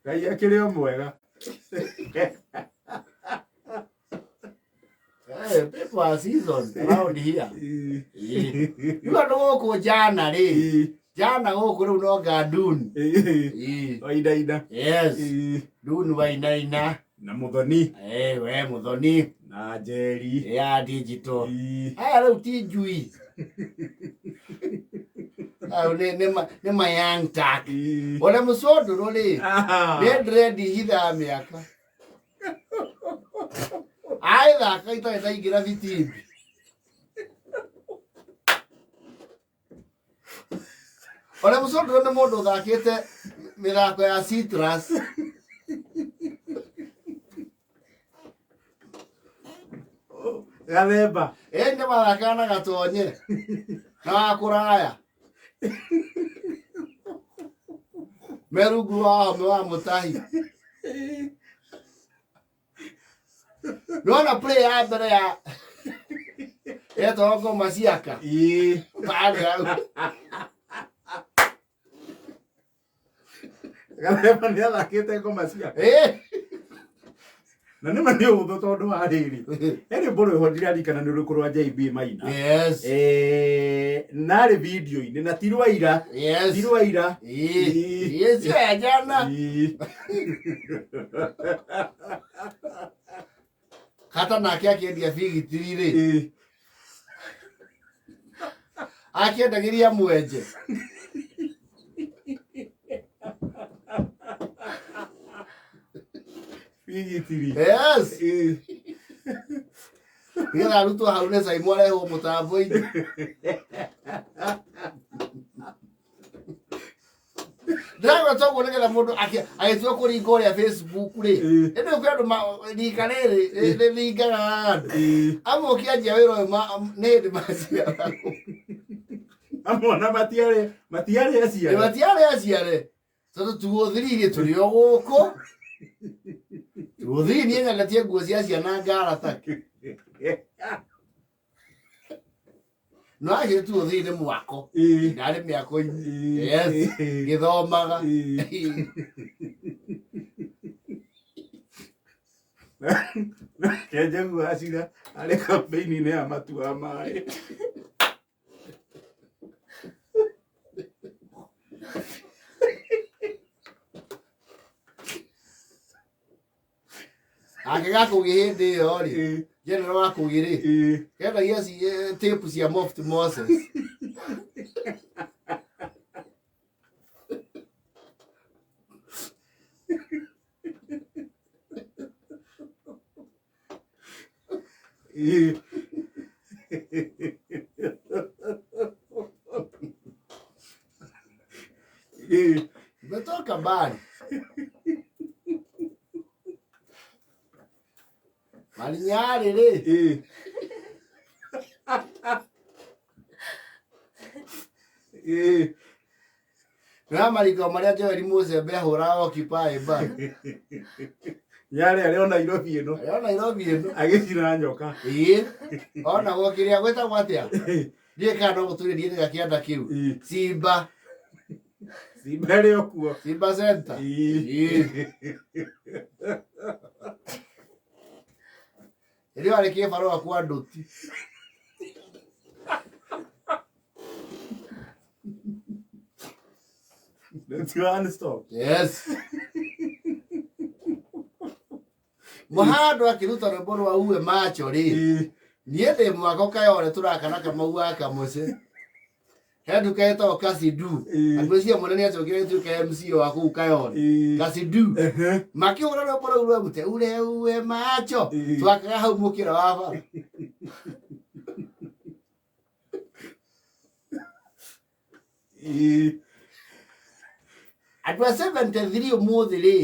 Ngai akĩrĩ mwega. People are seasoned around here. You are no jana re. Jana go no gadun. Wainaina. Yes. Dun wainaina. Na muthoni. We muthoni. Na Nyeri. Ya digital. Leo ti jui. Ne ma young tak. Wala musodo role. Ready hitha miaka. Aidha kaita igira vitimbi. Wala musodo ne modo thakite mithako ya citrus. Gathemba. Ende mathaka na Gatonye. Na kuraya. Merugu wa mutahi. Nona play ya mbere ya eto ngoma ciaka pale Gathemba nĩ athakĩte ngoma ciaka na nĩ mani ũhũthũ tondũ wa rĩrĩ ĩrĩ mbũrũ ĩhotire arikana nĩ rũkũ rwa JB Maina. Yes. Narĩ video-inĩ na ti rwaira. Yes. Ti rwaira. Yes ya jana. Hata nake akiendia figitiri ri akiendagiria mwenje figitiri. Yes. Gira rutu haune sai mwale ho mutambo-ini. Ndago togo nigera mundu agĩtua kũringa ũrĩa Facebook ri ĩndĩ kwĩ andũ rika rĩrĩ rĩringaga andũ amwe ũkĩanjia wĩra ũyũ nĩ hĩndĩ maciara amwe na matiarĩ aciare tondũ tuothiri tũrĩ o gũkũ tuothiri niĩ nyagatie nguo cia ciana ngara take no aje tuothiri mwako ndarĩ mĩako-inĩ. Yes. Gĩthomaga Kenjagu acira arĩ campaign-inĩ ya matua maĩ. Akĩgakũgĩ hĩndĩ ĩyo rĩ general wa kũgĩ rĩ kendagia tape cia Moft Moses. Umetoka mbali. Nyari ri na mariko maria Joel Musembe ahũra occupy ba Nyari arĩ o Nairobi ĩno agĩcina nyoka. Ona gũkĩrĩa gwĩtagwo atĩa ndiĩ kana no gũtũrĩrie gakĩanda kĩu Simba arĩ o kuo Simba Centre. Ndio alikie barua kwa Doti. Let's go and stop. Yes. Muhando akiruta rwĩmbo rwa uwe macho ri niĩ ndĩ mwako kayore turakana kamau aka muce hendu kaetwo Kasidu agwĩcia mũnene acokire tuke MC wa kũu kayore Kasidu makĩhũra rwĩmbo rũu rwa gũte ure uwe macho twakaga hau mũkĩra wa bara. Andũ 73 ũmũthĩ rĩ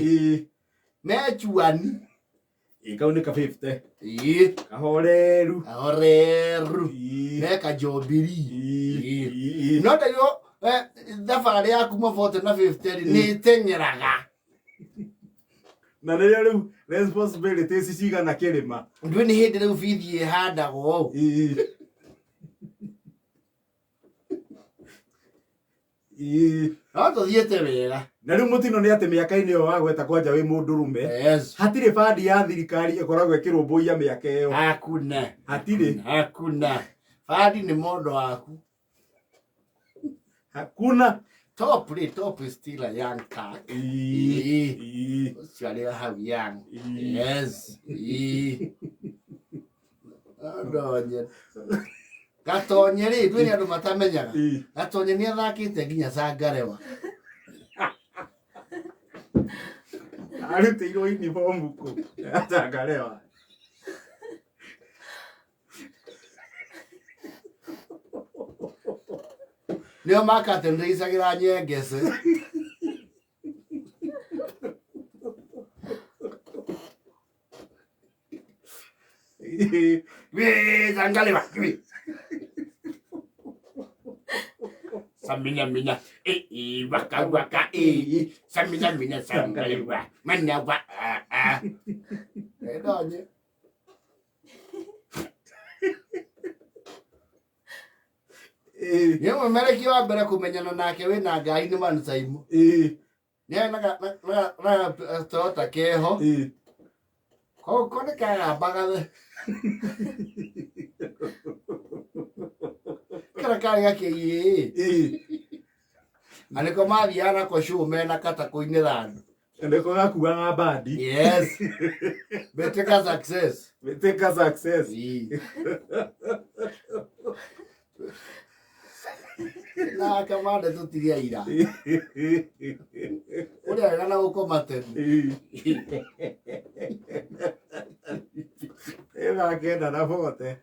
mechuani ikaunika 50 kahoreru meka jobiri no tayo thabarĩ yaku mabote na 50 nĩ teng'eraga na rĩrĩa rĩu responsibilities cigana kĩrĩma ndũĩ nĩ hĩndĩ rĩu bithi ĩhandagwo No tuthiete wega. Na riu mutino ni ati miaka-ini yo wa gweta kwanja wi mundurume. Yes. Hatire bandi ya thirikari ikoragwo ikirumbuia miaka iyo. Hakuna. Hatire. Hakuna. Bandi ni mondo waku. Hakuna. Top is still a young cat. Uciari how young. Yes. Gatonye. Gatonye ri twini andu matamenyaga. Gatonye ni athakite nginya Zangalewa. Arute iro uniform ku. Zangalewa. Nio makatendeithagira nyengece. We Zangalewa. Samina waka samina Zangalewa. Mana wa Gatonye. Niyo mmereki wa mbere kumenyana nake wina ngari ni man time. Niyo na Toyota keho. Ko ne ka baga. Kara gake Aniko mathiana ko show mena kata kuinirana. Ndeko gakuaga bandi. Yes. Beteka success. Beteka success. Na kamada tutiria ira. Uria wega na gukomate. Ega kenda na bote.